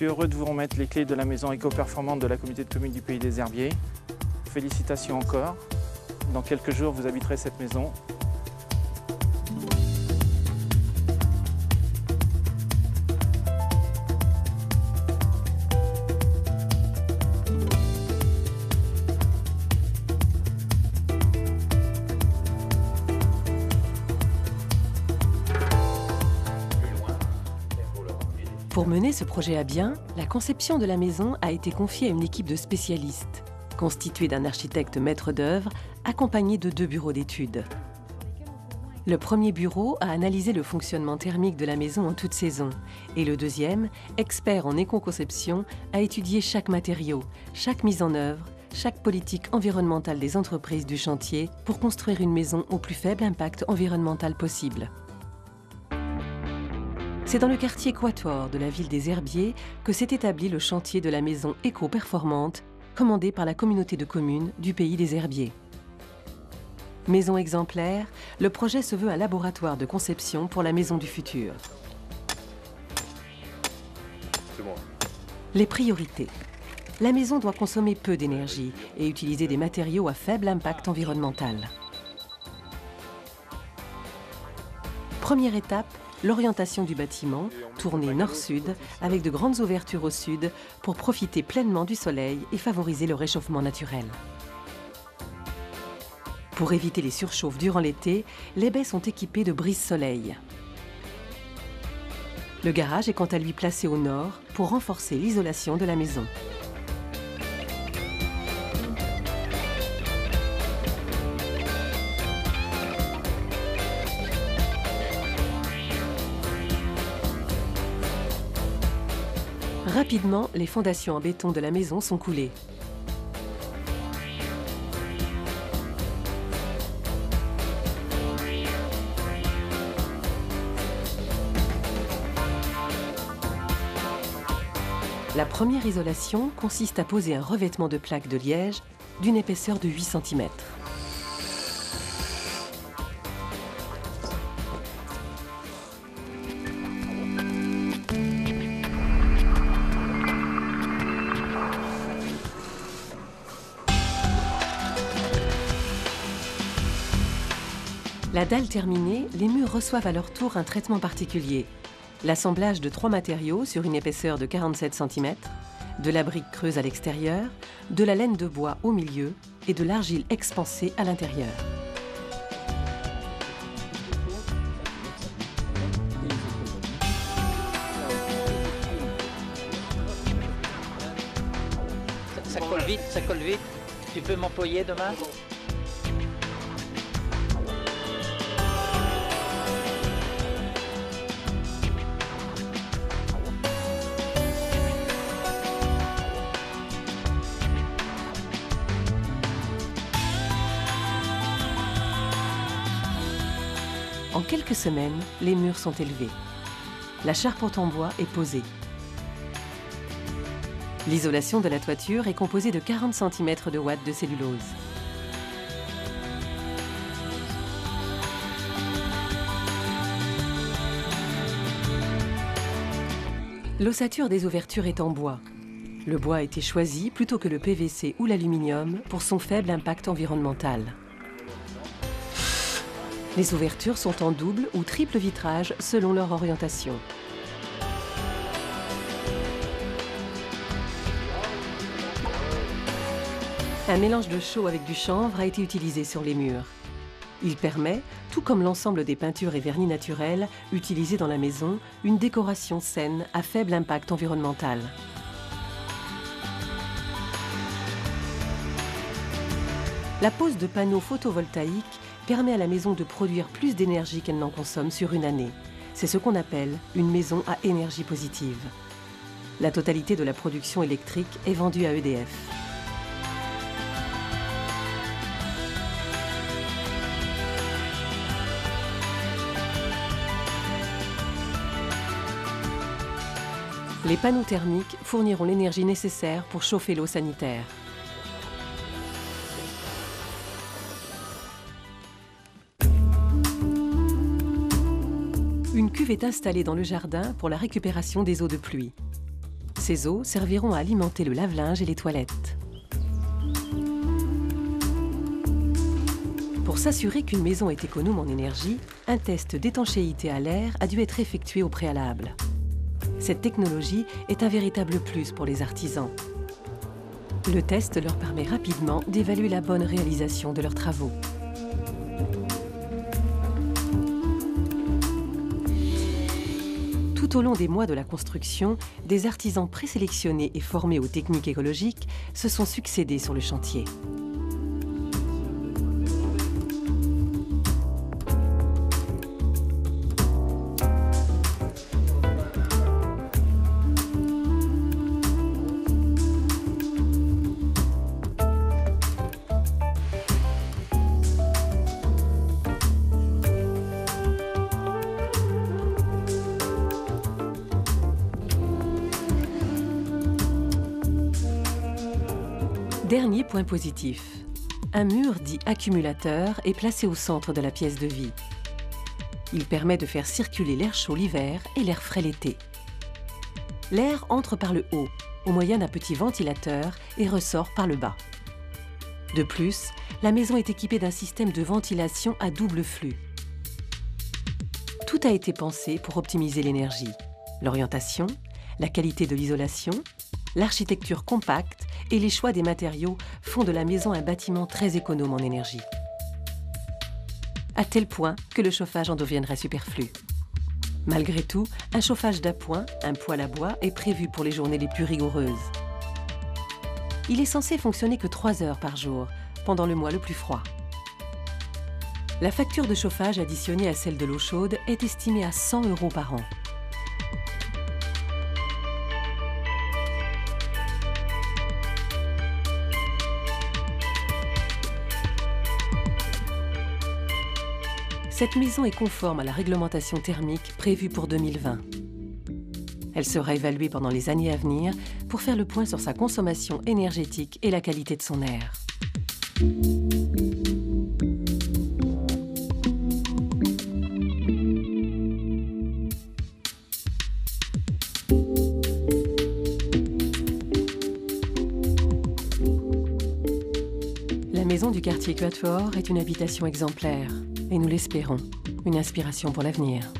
suis heureux de vous remettre les clés de la maison éco-performante de la communauté de communes du Pays des Herbiers. Félicitations encore. Dans quelques jours, vous habiterez cette maison. Pour mener ce projet à bien, la conception de la maison a été confiée à une équipe de spécialistes, constituée d'un architecte maître d'œuvre, accompagné de 2 bureaux d'études. Le premier bureau a analysé le fonctionnement thermique de la maison en toute saison, et le deuxième, expert en éco-conception, a étudié chaque matériau, chaque mise en œuvre, chaque politique environnementale des entreprises du chantier pour construire une maison au plus faible impact environnemental possible. C'est dans le quartier Quatuor de la ville des Herbiers que s'est établi le chantier de la maison éco-performante commandé par la communauté de communes du Pays des Herbiers. Maison exemplaire, le projet se veut un laboratoire de conception pour la maison du futur. Les priorités. La maison doit consommer peu d'énergie et utiliser des matériaux à faible impact environnemental. Première étape, l'orientation du bâtiment, tourné nord-sud, avec de grandes ouvertures au sud pour profiter pleinement du soleil et favoriser le réchauffement naturel. Pour éviter les surchauffes durant l'été, les baies sont équipées de brise-soleil. Le garage est quant à lui placé au nord pour renforcer l'isolation de la maison. Rapidement, les fondations en béton de la maison sont coulées. La première isolation consiste à poser un revêtement de plaques de liège d'une épaisseur de 8 cm. La dalle terminée, les murs reçoivent à leur tour un traitement particulier. L'assemblage de 3 matériaux sur une épaisseur de 47 cm, de la brique creuse à l'extérieur, de la laine de bois au milieu et de l'argile expansée à l'intérieur. Ça colle vite, ça colle vite. Tu peux m'employer demain ? En quelques semaines, les murs sont élevés. La charpente en bois est posée. L'isolation de la toiture est composée de 40 cm de ouate de cellulose. L'ossature des ouvertures est en bois. Le bois a été choisi plutôt que le PVC ou l'aluminium pour son faible impact environnemental. Les ouvertures sont en double ou triple vitrage selon leur orientation. Un mélange de chaux avec du chanvre a été utilisé sur les murs. Il permet, tout comme l'ensemble des peintures et vernis naturels utilisés dans la maison, une décoration saine à faible impact environnemental. La pose de panneaux photovoltaïques permet à la maison de produire plus d'énergie qu'elle n'en consomme sur une année. C'est ce qu'on appelle une maison à énergie positive. La totalité de la production électrique est vendue à EDF. Les panneaux thermiques fourniront l'énergie nécessaire pour chauffer l'eau sanitaire. Une cuve est installée dans le jardin pour la récupération des eaux de pluie. Ces eaux serviront à alimenter le lave-linge et les toilettes. Pour s'assurer qu'une maison est économe en énergie, un test d'étanchéité à l'air a dû être effectué au préalable. Cette technologie est un véritable plus pour les artisans. Le test leur permet rapidement d'évaluer la bonne réalisation de leurs travaux. Tout au long des mois de la construction, des artisans présélectionnés et formés aux techniques écologiques se sont succédés sur le chantier. Dernier point positif, un mur dit accumulateur est placé au centre de la pièce de vie. Il permet de faire circuler l'air chaud l'hiver et l'air frais l'été. L'air entre par le haut, au moyen d'un petit ventilateur, et ressort par le bas. De plus, la maison est équipée d'un système de ventilation à double flux. Tout a été pensé pour optimiser l'énergie, l'orientation, la qualité de l'isolation, l'architecture compacte et les choix des matériaux font de la maison un bâtiment très économe en énergie. À tel point que le chauffage en deviendrait superflu. Malgré tout, un chauffage d'appoint, un poêle à bois, est prévu pour les journées les plus rigoureuses. Il est censé fonctionner que 3 heures par jour, pendant le mois le plus froid. La facture de chauffage additionnée à celle de l'eau chaude est estimée à 100 € par an. Cette maison est conforme à la réglementation thermique prévue pour 2020. Elle sera évaluée pendant les années à venir pour faire le point sur sa consommation énergétique et la qualité de son air. La maison du quartier Quatuor est une habitation exemplaire et nous l'espérons, une inspiration pour l'avenir.